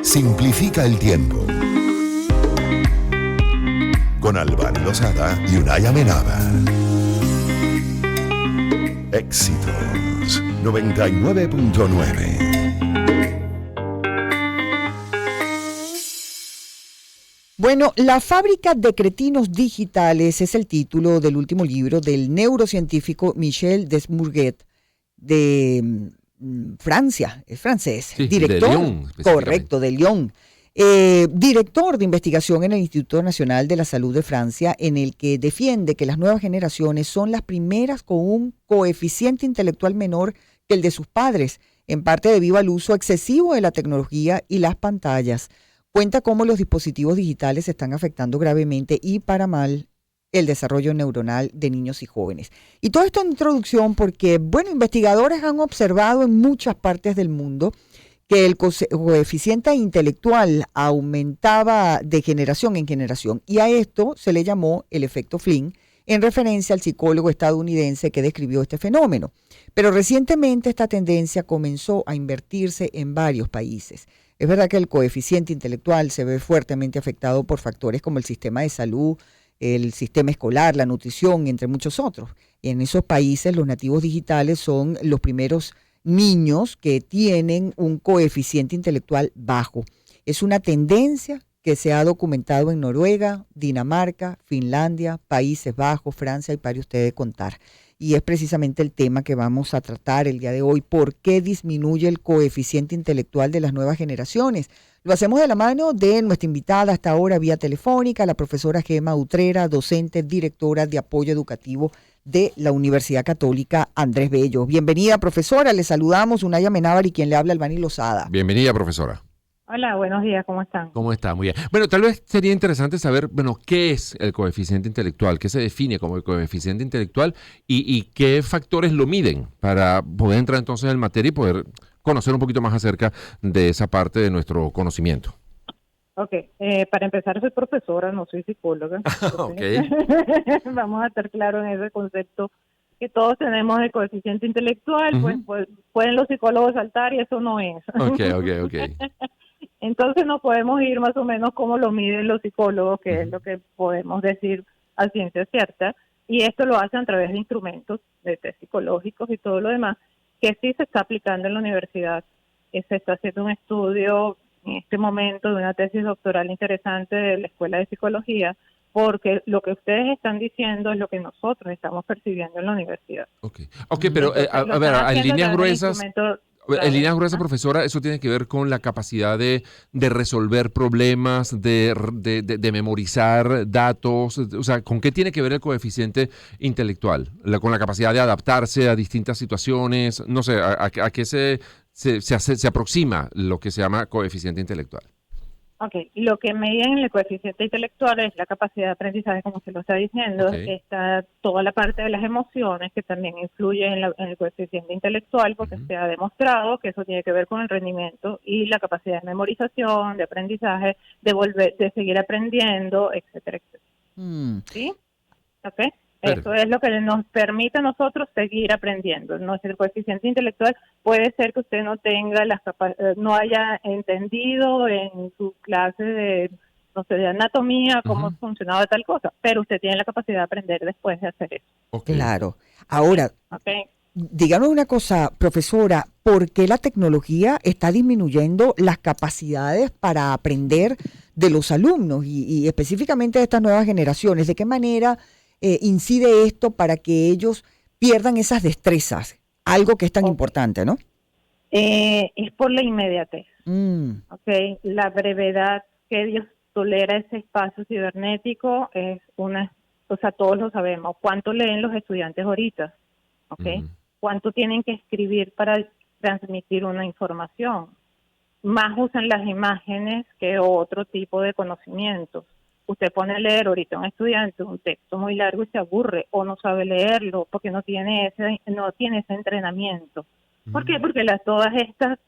Simplifica el tiempo. Con Albany Lozada y Unay Amenábar. Éxitos 99.9. Bueno, La fábrica de cretinos digitales es el título del último libro del neurocientífico Michel Desmourguet de Francia, es francés, Sí, director, de Lyon, correcto, de Lyon, director de investigación en el Instituto Nacional de la Salud de Francia, en el que defiende que las nuevas generaciones son las primeras con un coeficiente intelectual menor que el de sus padres, en parte debido al uso excesivo de la tecnología y las pantallas. Cuenta cómo los dispositivos digitales están afectando gravemente y para mal el desarrollo neuronal de niños y jóvenes. Y todo esto en introducción porque, bueno, investigadores han observado en muchas partes del mundo que el coeficiente intelectual aumentaba de generación en generación. Y a esto se le llamó el efecto Flynn, en referencia al psicólogo estadounidense que describió este fenómeno. Pero recientemente esta tendencia comenzó a invertirse en varios países. Es verdad que el coeficiente intelectual se ve fuertemente afectado por factores como el sistema de salud, el sistema escolar, la nutrición, entre muchos otros. En esos países los nativos digitales son los primeros niños que tienen un coeficiente intelectual bajo. Es una tendencia que se ha documentado en Noruega, Dinamarca, Finlandia, Países Bajos, Francia y pare usted de contar. Y es precisamente el tema que vamos a tratar el día de hoy. ¿Por qué disminuye el coeficiente intelectual de las nuevas generaciones? Lo hacemos de la mano de nuestra invitada hasta ahora vía telefónica, la profesora Gema Utrera, docente, directora de apoyo educativo de la Universidad Católica Andrés Bello. Bienvenida, profesora. Le saludamos, Unay Amenábar, y quien le habla, Albany Lozada. Bienvenida, profesora. Hola, buenos días, ¿cómo están? ¿Cómo está? Muy bien. Bueno, tal vez sería interesante saber, bueno, ¿qué es el coeficiente intelectual? ¿Qué se define como el coeficiente intelectual? ¿Y qué factores lo miden para poder entrar entonces en materia y poder conocer un poquito más acerca de esa parte de nuestro conocimiento? Ok, para empezar soy profesora, no soy psicóloga. Okay. Vamos a estar claros en ese concepto que todos tenemos el coeficiente intelectual, pues pueden los psicólogos saltar y eso no es. Ok. Entonces no podemos ir más o menos como lo miden los psicólogos, que es lo que podemos decir a ciencia cierta, y esto lo hacen a través de instrumentos, de test psicológicos y todo lo demás, que sí se está aplicando en la universidad. Se está haciendo un estudio en este momento de una tesis doctoral interesante de la Escuela de Psicología, porque lo que ustedes están diciendo es lo que nosotros estamos percibiendo en la universidad. Ok, pero a ver, en líneas gruesas... En líneas gruesas, profesora, eso tiene que ver con la capacidad de resolver problemas, de memorizar datos. O sea, ¿con qué tiene que ver el coeficiente intelectual? Con la capacidad de adaptarse a distintas situaciones. No sé, ¿a qué se aproxima lo que se llama coeficiente intelectual? Ok, lo que miden en el coeficiente intelectual es la capacidad de aprendizaje, como se lo está diciendo. Okay. Está toda la parte de las emociones que también influye en el coeficiente intelectual, porque se ha demostrado que eso tiene que ver con el rendimiento y la capacidad de memorización, de aprendizaje, de seguir aprendiendo, etcétera, etcétera. ¿Sí? Ok. Eso es lo que nos permite a nosotros seguir aprendiendo. Nuestro coeficiente intelectual puede ser que usted no tenga no haya entendido en su clase de, no sé, de anatomía cómo funcionaba tal cosa, pero usted tiene la capacidad de aprender después de hacer eso. Okay. Claro. Ahora, díganos una cosa, profesora, ¿por qué la tecnología está disminuyendo las capacidades para aprender de los alumnos y específicamente de estas nuevas generaciones? ¿De qué manera incide esto para que ellos pierdan esas destrezas? Algo que es tan importante, ¿no? Es por la inmediatez. Okay. La brevedad que Dios tolera ese espacio cibernético es o sea, todos lo sabemos. ¿Cuánto leen los estudiantes ahorita? Okay. ¿Cuánto tienen que escribir para transmitir una información? Más usan las imágenes que otro tipo de conocimientos. Usted pone a leer ahorita a un estudiante un texto muy largo y se aburre o no sabe leerlo porque no tiene ese entrenamiento. ¿Por qué? Porque todas estas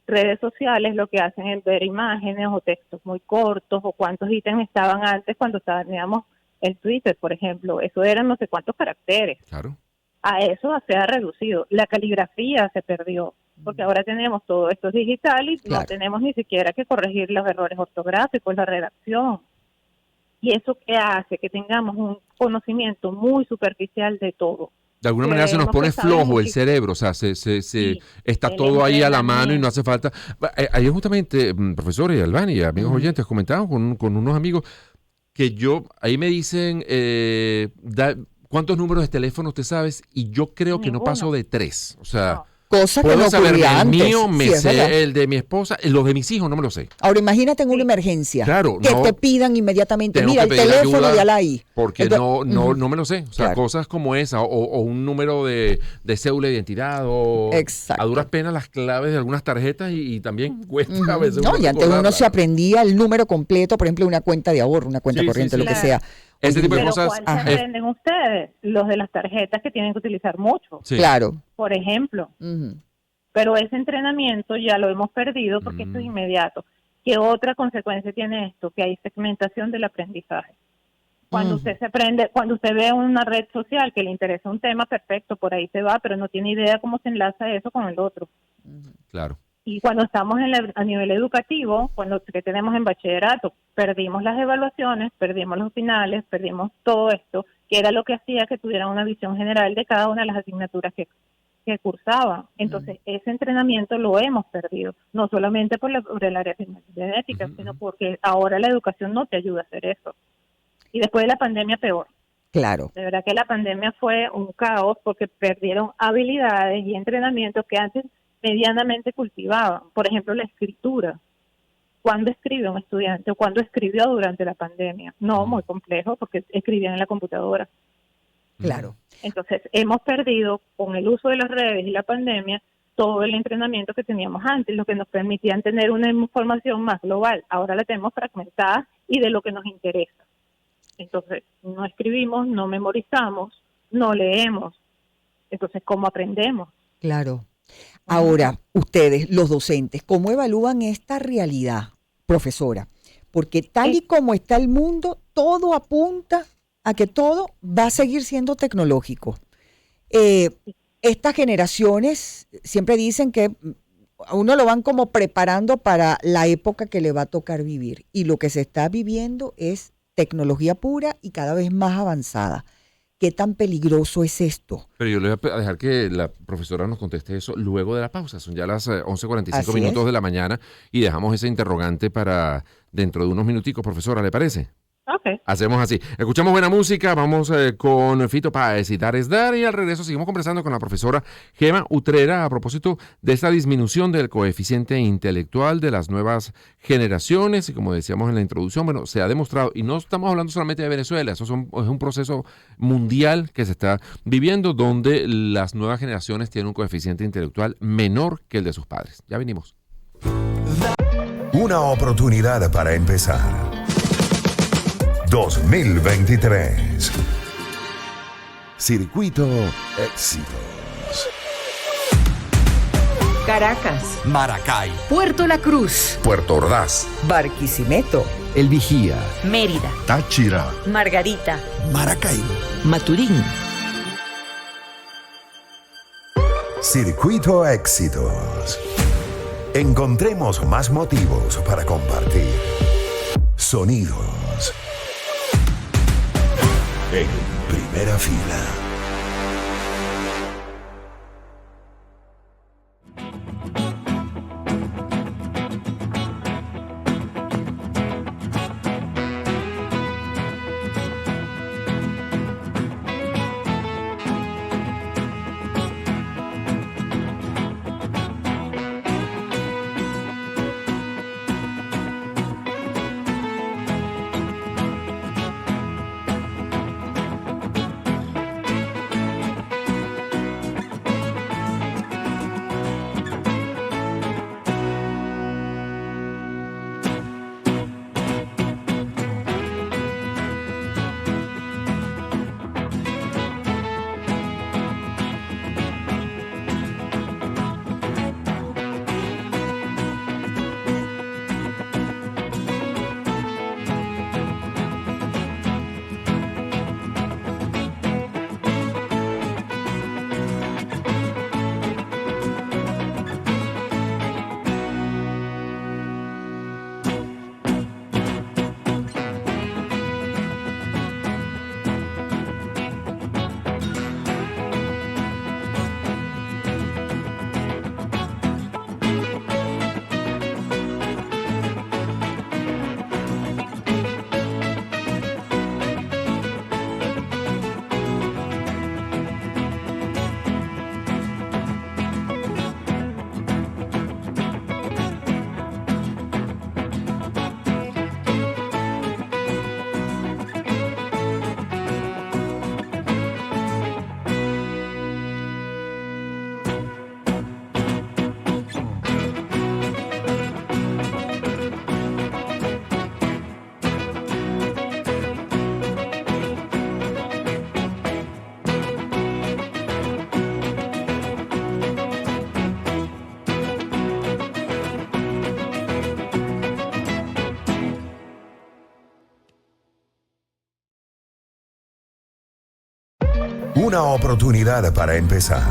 redes sociales lo que hacen es ver imágenes o textos muy cortos o cuántos ítems estaban antes cuando teníamos el Twitter, por ejemplo. Eso eran no sé cuántos caracteres. Claro. A eso se ha reducido. La caligrafía se perdió. porque ahora tenemos todo esto digital y no tenemos ni siquiera que corregir los errores ortográficos, la redacción. Y eso que hace que tengamos un conocimiento muy superficial de todo. De alguna manera se nos pone flojo el cerebro, o sea, está todo ahí a la mano y no hace falta. Ayer justamente, profesor y Albani y amigos oyentes, comentaban con unos amigos que ahí me dicen, ¿cuántos números de teléfono usted sabes? Y yo creo que no paso de 3, o sea... No. Cosa que no ocurría antes. El mío, me sé el de mi esposa, los de mis hijos no me lo sé. Ahora imagínate en una emergencia, claro, que te pidan inmediatamente, mira el teléfono de ahí. Porque entonces, no me lo sé. O sea, cosas como esa, o un número de cédula de identidad, o a duras penas las claves de algunas tarjetas y también cuesta a veces. No, y antes uno se aprendía el número completo, por ejemplo, una cuenta de ahorro, una cuenta corriente, lo que sea. Ese tipo de cosas. ¿Cuál se aprenden ustedes? Los de las tarjetas que tienen que utilizar mucho. Sí. Claro. Por ejemplo. Pero ese entrenamiento ya lo hemos perdido porque esto es inmediato. ¿Qué otra consecuencia tiene esto? Que hay segmentación del aprendizaje. Cuando usted se aprende, cuando usted ve una red social que le interesa un tema, perfecto, por ahí se va, pero no tiene idea cómo se enlaza eso con el otro. Claro. Y cuando estamos a nivel educativo, que tenemos en bachillerato, perdimos las evaluaciones, perdimos los finales, perdimos todo esto, que era lo que hacía que tuvieran una visión general de cada una de las asignaturas que cursaban. Entonces, ese entrenamiento lo hemos perdido, no solamente por el área genética, sino porque ahora la educación no te ayuda a hacer eso. Y después de la pandemia, peor. Claro. De verdad que la pandemia fue un caos porque perdieron habilidades y entrenamientos que antes medianamente cultivaban. Por ejemplo, la escritura. ¿Cuándo escribe un estudiante o cuándo escribió durante la pandemia? No, muy complejo porque escribían en la computadora. Claro. Entonces, hemos perdido con el uso de las redes y la pandemia todo el entrenamiento que teníamos antes, lo que nos permitían tener una información más global. Ahora la tenemos fragmentada y de lo que nos interesa. Entonces, no escribimos, no memorizamos, no leemos. Entonces, ¿cómo aprendemos? Claro. Ahora, ustedes, los docentes, ¿cómo evalúan esta realidad, profesora? Porque tal y como está el mundo, todo apunta a que todo va a seguir siendo tecnológico. Estas generaciones siempre dicen que a uno lo van como preparando para la época que le va a tocar vivir. Y lo que se está viviendo es tecnología pura y cada vez más avanzada. ¿Qué tan peligroso es esto? Pero yo le voy a dejar que la profesora nos conteste eso luego de la pausa. Son ya las 11:45 minutos de la mañana y dejamos ese interrogante para dentro de unos minuticos, profesora, ¿le parece? Okay. Hacemos así. Escuchamos buena música, vamos con Fito Páez y Dar es Dar, y al regreso seguimos conversando con la profesora Gema Utrera a propósito de esta disminución del coeficiente intelectual de las nuevas generaciones. Y como decíamos en la introducción, bueno, se ha demostrado, y no estamos hablando solamente de Venezuela, eso es un proceso mundial que se está viviendo, donde las nuevas generaciones tienen un coeficiente intelectual menor que el de sus padres. Ya venimos. Una oportunidad para empezar. 2023. Circuito Éxitos. Caracas, Maracay, Puerto La Cruz, Puerto Ordaz, Barquisimeto, El Vigía, Mérida, Táchira, Margarita, Maracaibo, Maturín. Circuito Éxitos. Encontremos más motivos para compartir. Sonidos. En primera fila. Una oportunidad para empezar.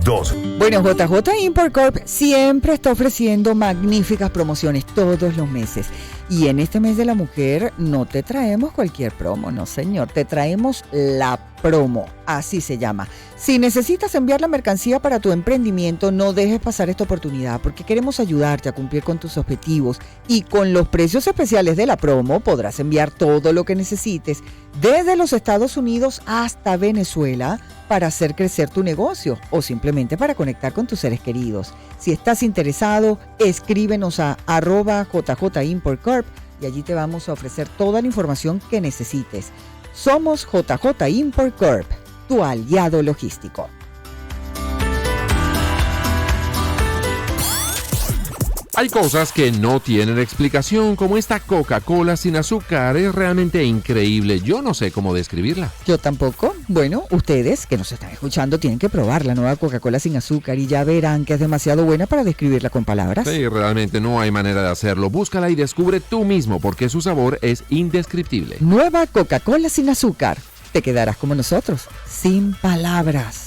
2. Bueno, JJ Import Corp siempre está ofreciendo magníficas promociones todos los meses. Y en este mes de la mujer no te traemos cualquier promo, no señor, te traemos la promo, así se llama. Si necesitas enviar la mercancía para tu emprendimiento, no dejes pasar esta oportunidad porque queremos ayudarte a cumplir con tus objetivos y con los precios especiales de la promo podrás enviar todo lo que necesites desde los Estados Unidos hasta Venezuela para hacer crecer tu negocio o simplemente para conectar con tus seres queridos. Si estás interesado, escríbenos a @JJ Import Corp y allí te vamos a ofrecer toda la información que necesites. Somos JJ Import Corp, tu aliado logístico. Hay cosas que no tienen explicación, como esta Coca-Cola sin azúcar. Es realmente increíble. Yo no sé cómo describirla. Yo tampoco. Bueno, ustedes que nos están escuchando tienen que probar la nueva Coca-Cola sin azúcar y ya verán que es demasiado buena para describirla con palabras. Sí, realmente no hay manera de hacerlo. Búscala y descubre tú mismo porque su sabor es indescriptible. Nueva Coca-Cola sin azúcar. Te quedarás como nosotros, sin palabras.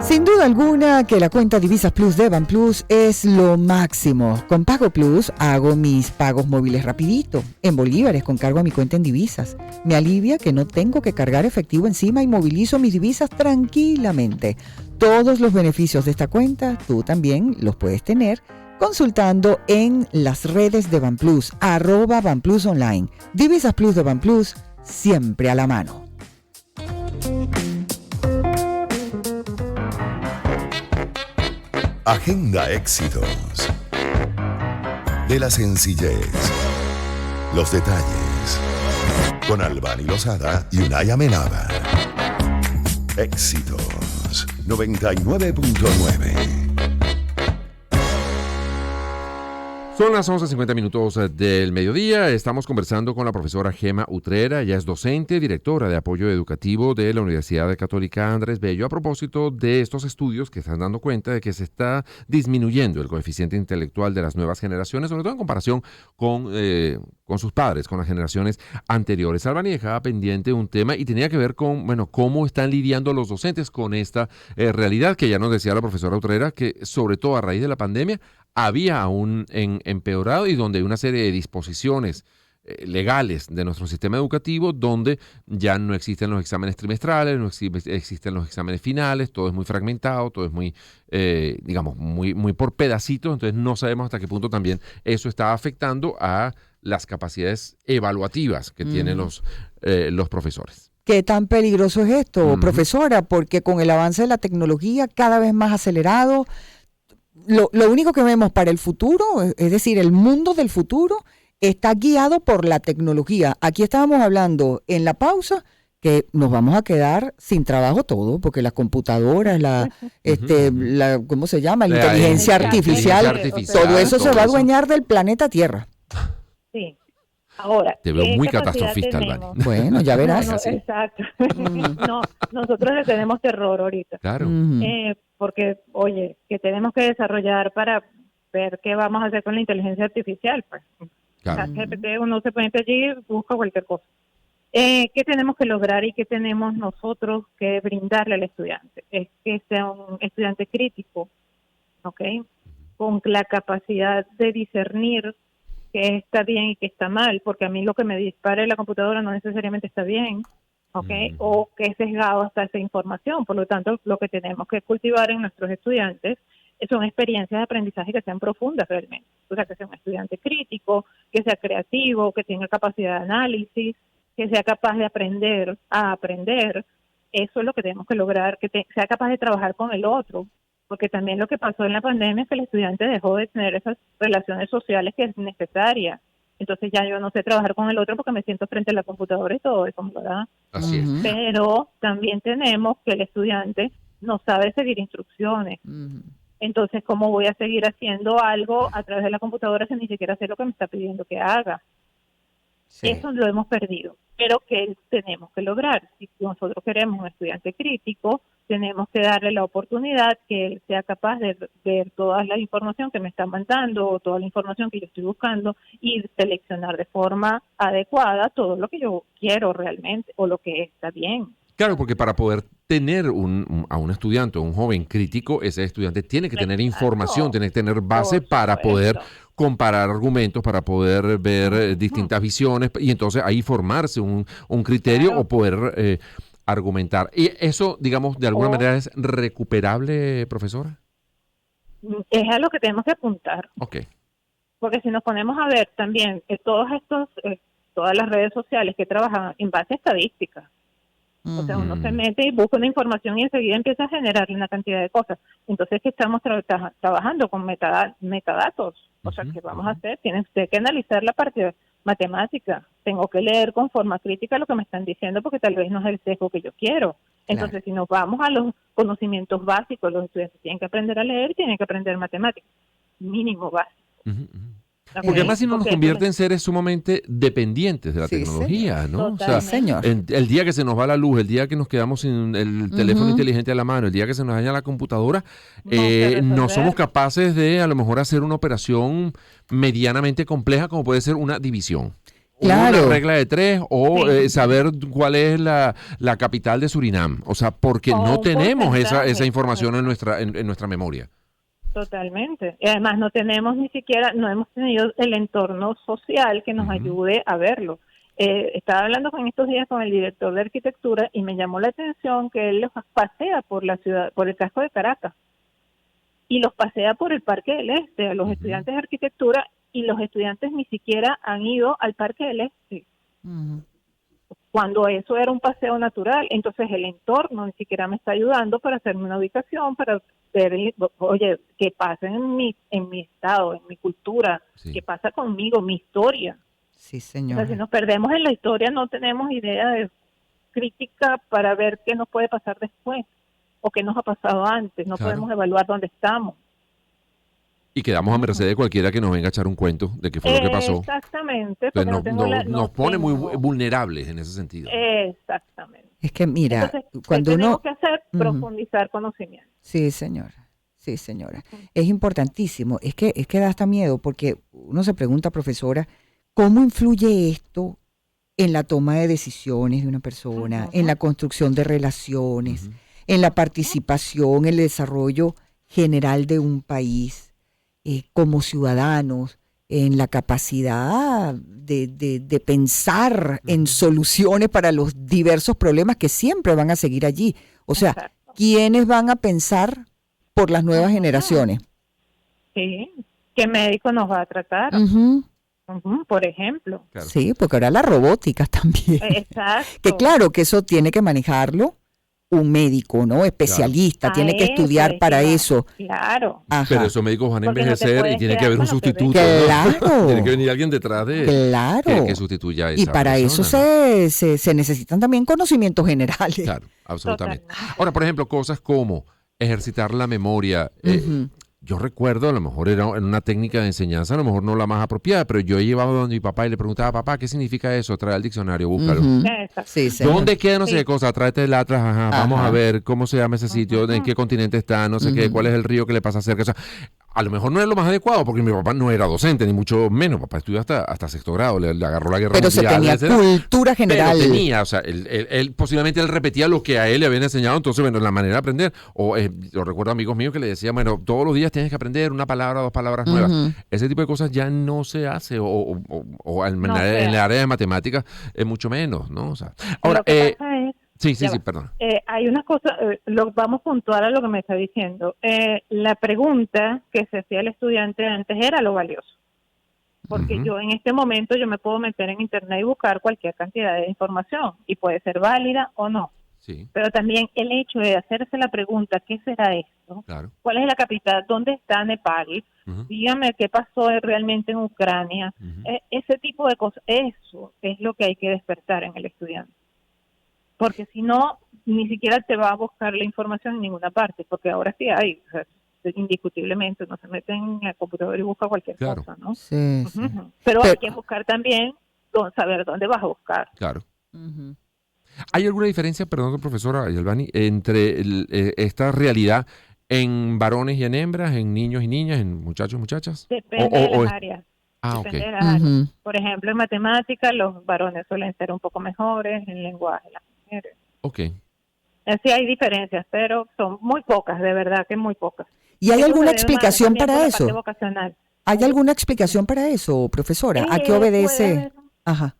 Sin duda alguna que la cuenta Divisas Plus de Banplus es lo máximo. Con Pago Plus hago mis pagos móviles rapidito, en bolívares con cargo a mi cuenta en divisas. Me alivia que no tengo que cargar efectivo encima y movilizo mis divisas tranquilamente. Todos los beneficios de esta cuenta tú también los puedes tener consultando en las redes de Banplus, @Banplus Online. Divisas Plus de Banplus, siempre a la mano. Agenda éxitos. De la sencillez, los detalles. Con Albany Lozada y Unay Amenábar. Éxitos 99.9. Son las 11:50 del mediodía. Estamos conversando con la profesora Gema Utrera. Ella es docente, directora de apoyo educativo de la Universidad Católica Andrés Bello, a propósito de estos estudios que están dando cuenta de que se está disminuyendo el coeficiente intelectual de las nuevas generaciones, sobre todo en comparación con sus padres, con las generaciones anteriores. Albany dejaba pendiente un tema y tenía que ver con, bueno, cómo están lidiando los docentes con esta realidad que ya nos decía la profesora Utrera, que sobre todo a raíz de la pandemia había aún empeorado y donde hay una serie de disposiciones legales de nuestro sistema educativo donde ya no existen los exámenes trimestrales, no existen los exámenes finales, todo es muy fragmentado, todo es muy, muy por pedacitos, entonces no sabemos hasta qué punto también eso está afectando a las capacidades evaluativas que tienen los profesores. ¿Qué tan peligroso es esto, profesora? Porque con el avance de la tecnología cada vez más acelerado, lo único que vemos para el futuro, es decir, el mundo del futuro, está guiado por la tecnología. Aquí estábamos hablando en la pausa que nos vamos a quedar sin trabajo todo, porque las computadoras, ¿cómo se llama? La inteligencia artificial, todo eso se va a adueñar del planeta Tierra. Sí. Ahora, te veo muy catastrofista, Albany. Bueno, ya verás. No, exacto. No, nosotros le tenemos terror ahorita. Claro. Porque, oye, que tenemos que desarrollar para ver qué vamos a hacer con la inteligencia artificial. Pues, claro. GPT, uno se pone allí y busca cualquier cosa. ¿Qué tenemos que lograr y qué tenemos nosotros que brindarle al estudiante? Es que sea un estudiante crítico, ¿ok? Con la capacidad de discernir qué está bien y qué está mal, porque a mí lo que me dispare la computadora no necesariamente está bien, ¿ok? O que es sesgado hasta esa información. Por lo tanto, lo que tenemos que cultivar en nuestros estudiantes son experiencias de aprendizaje que sean profundas realmente. O sea, que sea un estudiante crítico, que sea creativo, que tenga capacidad de análisis, que sea capaz de aprender a aprender. Eso es lo que tenemos que lograr, que sea capaz de trabajar con el otro. Porque también lo que pasó en la pandemia es que el estudiante dejó de tener esas relaciones sociales que es necesaria. Entonces ya yo no sé trabajar con el otro porque me siento frente a la computadora y todo eso, ¿verdad? Así es. Pero también tenemos que el estudiante no sabe seguir instrucciones. Entonces, ¿cómo voy a seguir haciendo algo a través de la computadora si ni siquiera sé lo que me está pidiendo que haga? Sí. Eso lo hemos perdido. Pero ¿qué tenemos que lograr? Si nosotros queremos un estudiante crítico, tenemos que darle la oportunidad que él sea capaz de ver toda la información que me está mandando o toda la información que yo estoy buscando y seleccionar de forma adecuada todo lo que yo quiero realmente o lo que está bien. Claro, porque para poder tener a un estudiante o un joven crítico, ese estudiante tiene que tener información, tiene que tener base para poder comparar argumentos, para poder ver distintas visiones y entonces ahí formarse un criterio o poder argumentar. ¿Y eso, digamos, de alguna manera es recuperable, profesora? Es a lo que tenemos que apuntar. Ok. Porque si nos ponemos a ver también todas las redes sociales que trabajan en base a estadísticas, o sea, uno se mete y busca una información y enseguida empieza a generarle una cantidad de cosas. Entonces, que estamos trabajando con metadatos. O sea, ¿qué vamos a hacer? Tiene usted que analizar la parte matemática. Tengo que leer con forma crítica lo que me están diciendo porque tal vez no es el sesgo que yo quiero. Entonces, si nos vamos a los conocimientos básicos, los estudiantes tienen que aprender a leer y tienen que aprender matemáticas. Mínimo básico. Porque además si no nos convierte en seres sumamente dependientes de la tecnología, señor. ¿no? O sea, señor. El día que se nos va la luz, el día que nos quedamos sin el teléfono inteligente a la mano, el día que se nos daña la computadora, no somos capaces de a lo mejor hacer una operación medianamente compleja como puede ser una división. Claro. Una regla de 3 o saber cuál es la capital de Surinam. O sea, porque no tenemos esa información en nuestra memoria. Totalmente. Y además no hemos tenido el entorno social que nos ayude a verlo. Estaba hablando en estos días con el director de arquitectura y me llamó la atención que él los pasea por la ciudad, por el casco de Caracas y los pasea por el Parque del Este a los estudiantes de arquitectura y los estudiantes ni siquiera han ido al Parque del Este. Cuando eso era un paseo natural, entonces el entorno ni siquiera me está ayudando para hacerme una ubicación, para ver, oye, qué pasa en mi estado, en mi cultura, qué pasa conmigo, mi historia. Sí, señor. O sea, si nos perdemos en la historia, no tenemos idea de crítica para ver qué nos puede pasar después o qué nos ha pasado antes. No podemos evaluar dónde estamos. Y quedamos a merced de cualquiera que nos venga a echar un cuento de qué fue lo que pasó. Exactamente. Entonces, nos pone muy vulnerables en ese sentido. Exactamente. Es que mira, entonces, cuando ¿qué tenemos que hacer? Profundizar conocimiento. Sí, señora. Sí, señora. Es importantísimo. Es que da hasta miedo porque uno se pregunta, profesora, ¿cómo influye esto en la toma de decisiones de una persona, en la construcción de relaciones, en la participación, en el desarrollo general de un país, como ciudadanos, en la capacidad de pensar en soluciones para los diversos problemas que siempre van a seguir allí? O sea, ¿quiénes van a pensar por las nuevas generaciones? Sí, ¿qué médico nos va a tratar? Por ejemplo. Claro. Sí, porque ahora la robótica también. Exacto. Que claro, que eso tiene que manejarlo un médico, ¿no? Especialista, tiene que estudiar para eso. Claro. Ajá. Pero esos médicos van a envejecer y tiene que haber un sustituto. Claro. ¿No? Tiene que venir alguien detrás de que sustituya a esa Y para persona, eso se necesitan también conocimientos generales. Claro, absolutamente. Ahora, por ejemplo, cosas como ejercitar la memoria. Yo recuerdo, a lo mejor era en una técnica de enseñanza, a lo mejor no la más apropiada, pero yo he llevado donde mi papá y le preguntaba, papá, ¿qué significa eso? Trae el diccionario, búscalo. Sí, ¿Dónde queda no sé qué cosa? Tráete el atlas, vamos a ver cómo se llama ese sitio, en qué continente está, no sé qué, cuál es el río que le pasa cerca. O sea, a lo mejor no es lo más adecuado, porque mi papá no era docente, ni mucho menos. Papá estudió hasta sexto grado, le agarró la guerra mundial. Pero se tenía cultura general. Pero tenía, o sea, él posiblemente él repetía lo que a él le habían enseñado, entonces, bueno, la manera de aprender. Yo recuerdo amigos míos que le decían, bueno, todos los días tienes que aprender una palabra, 2 palabras nuevas. Ese tipo de cosas ya no se hace, o en el área de matemáticas es mucho menos, ¿no? O sea, ahora, Sí, perdón. Hay una cosa, vamos puntual a lo que me está diciendo. La pregunta que se hacía el estudiante antes era lo valioso. Porque yo en este momento yo me puedo meter en internet y buscar cualquier cantidad de información y puede ser válida o no. Sí. Pero también el hecho de hacerse la pregunta, ¿qué será esto? Claro. ¿Cuál es la capital? ¿Dónde está Nepal? Dígame qué pasó realmente en Ucrania. Ese tipo de cosas, eso es lo que hay que despertar en el estudiante. Porque si no, ni siquiera te va a buscar la información en ninguna parte, porque ahora sí hay, o sea, indiscutiblemente uno se mete en el computador y busca cualquier cosa, ¿no? Sí. Pero hay que buscar también, saber dónde vas a buscar. Claro. ¿Hay alguna diferencia, perdón, profesora Albani, entre esta realidad en varones y en hembras, en niños y niñas, en muchachos y muchachas? Depende de las áreas. Depende de las áreas. Uh-huh. Por ejemplo, en matemáticas los varones suelen ser un poco mejores, en lenguaje las mujeres. Ok. Sí hay diferencias, pero son muy pocas, de verdad que muy pocas. ¿Y hay Eso alguna se debe explicación también por para la eso? parte vocacional. ¿Hay alguna explicación para eso, profesora? ¿A qué obedece? Ajá.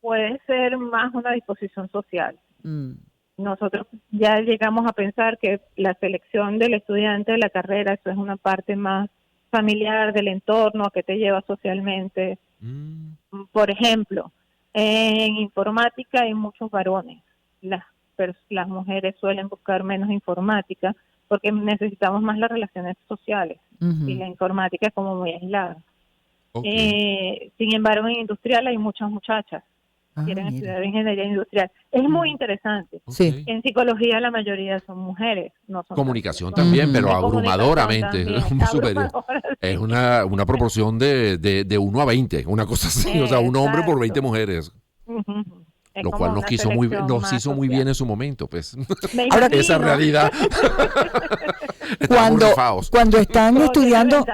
Puede ser más una disposición social. Mm. Nosotros ya llegamos a pensar que la selección del estudiante de la carrera, eso es una parte más familiar del entorno, a qué te lleva socialmente. Por ejemplo, en informática hay muchos varones. Las mujeres suelen buscar menos informática porque necesitamos más las relaciones sociales. Uh-huh. Y la informática es como muy aislada. Okay. Sin embargo, en industrial hay muchas muchachas que quieren estudiar ingeniería industrial. Es muy interesante. Sí. En psicología la mayoría son mujeres. No son comunicación también, pero abrumadoramente. Superior. Es una proporción de 1 a 20, una cosa así. O sea, un hombre por 20 mujeres. Uh-huh. Lo cual nos hizo muy bien en su momento, pues. Ahora, esa realidad. Cuando están estudiando,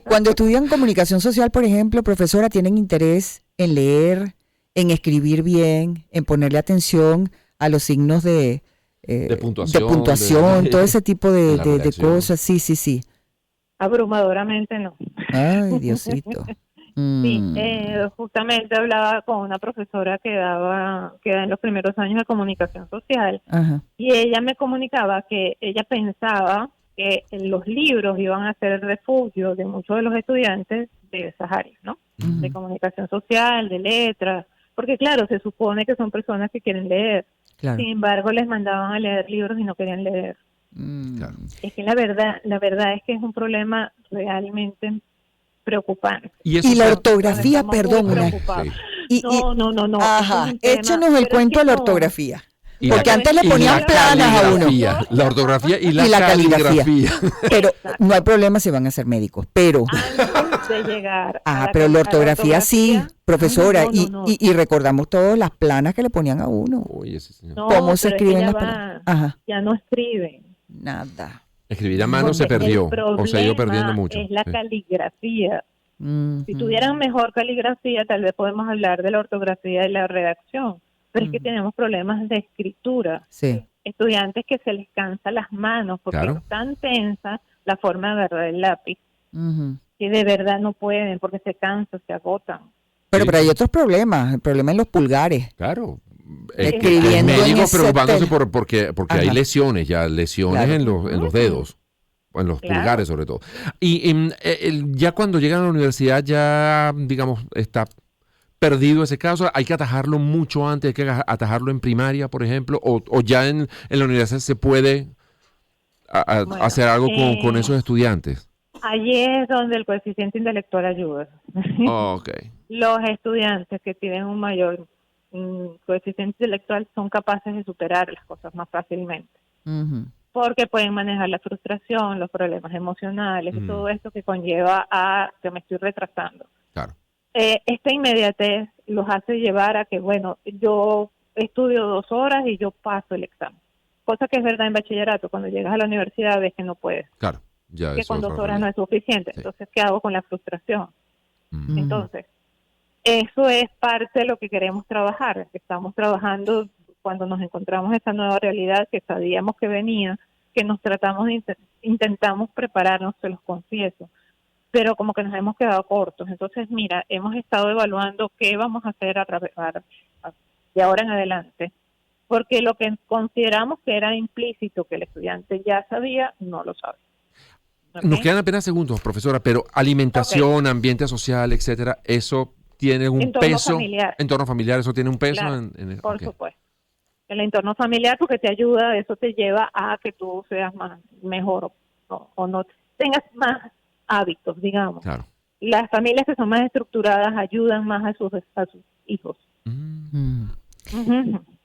cuando estudian comunicación social, por ejemplo, profesora, tienen interés en leer, en escribir bien, en ponerle atención a los signos de puntuación, todo ese tipo de cosas. Sí. Abrumadoramente no. Ay, Diosito. Sí, justamente hablaba con una profesora que da en los primeros años de comunicación social. Ajá. Y ella me comunicaba que ella pensaba que los libros iban a ser el refugio de muchos de los estudiantes de esas áreas, ¿no? Uh-huh. De comunicación social, de letras, porque claro, se supone que son personas que quieren leer. Claro. Sin embargo, les mandaban a leer libros y no querían leer. Claro. Es que la verdad es que es un problema realmente preocupante. Y la ortografía, perdón. No. Ajá, échanos el cuento de la ortografía. Porque antes le ponían planas a uno. La ortografía y la caligrafía. Pero no hay problema si van a ser médicos. Pero antes de llegar pero la ortografía sí, profesora. Y recordamos todas las planas que le ponían a uno. Oye, sí, señor. ¿Cómo se escriben las planas? Ajá. Ya no escriben. Nada. Escribir a mano se perdió, o se ha ido perdiendo mucho. Es la caligrafía. Si tuvieran mejor caligrafía, tal vez podemos hablar de la ortografía y la redacción. Pero es que tenemos problemas de escritura. Sí. Estudiantes que se les cansa las manos porque es tan tensa la forma de agarrar el lápiz que de verdad no pueden porque se cansan, se agotan. Pero hay otros problemas. El problema en los pulgares. Claro. Escribiendo médicos preocupándose porque hay lesiones en los dedos, o en los pulgares sobre todo. Y ya cuando llegan a la universidad ya, digamos, está perdido ese caso. Hay que atajarlo mucho antes, hay que atajarlo en primaria, por ejemplo, o ya en la universidad se puede hacer algo con esos estudiantes. Allí es donde el coeficiente intelectual ayuda. Okay. Los estudiantes que tienen un mayor coeficiente intelectual son capaces de superar las cosas más fácilmente. Porque pueden manejar la frustración, los problemas emocionales y todo esto que conlleva a que me estoy retrasando. Claro. Esta inmediatez los hace llevar a que, bueno, yo estudio 2 horas y yo paso el examen. Cosa que es verdad en bachillerato. Cuando llegas a la universidad ves que no puedes. Claro. Ya que con 2 horas no es suficiente. Sí. Entonces, ¿qué hago con la frustración? Entonces, eso es parte de lo que queremos trabajar. Estamos trabajando cuando nos encontramos esta nueva realidad que sabíamos que venía, que nos tratamos intentamos prepararnos, se los confieso, pero como que nos hemos quedado cortos. Entonces, mira, hemos estado evaluando qué vamos a hacer de ahora en adelante, porque lo que consideramos que era implícito, que el estudiante ya sabía, no lo sabe. ¿Okay? Nos quedan apenas segundos, profesora, pero alimentación, ambiente social, etcétera, ¿eso tiene un peso? Entorno familiar, ¿eso tiene un peso? Claro, por supuesto. El entorno familiar, porque te ayuda, eso te lleva a que tú seas mejor o no tengas más hábitos, digamos. Claro. Las familias que son más estructuradas ayudan más a sus hijos.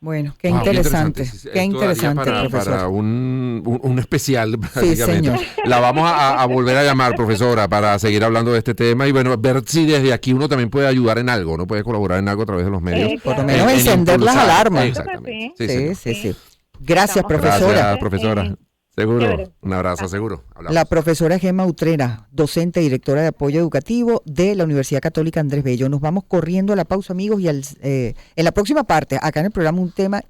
Bueno, qué interesante. Qué interesante, para un especial, sí, señor. La vamos a volver a llamar, profesora, para seguir hablando de este tema y bueno, ver si desde aquí uno también puede ayudar en algo, ¿no? Puede colaborar en algo a través de los medios. Por lo menos encender las alarmas. Exactamente. Sí. Gracias, profesora. Gracias, profesora. Seguro. Un abrazo, seguro. Hablamos. La profesora Gemma Utrera, docente y directora de apoyo educativo de la Universidad Católica Andrés Bello. Nos vamos corriendo a la pausa, amigos, y en la próxima parte, acá en el programa, un tema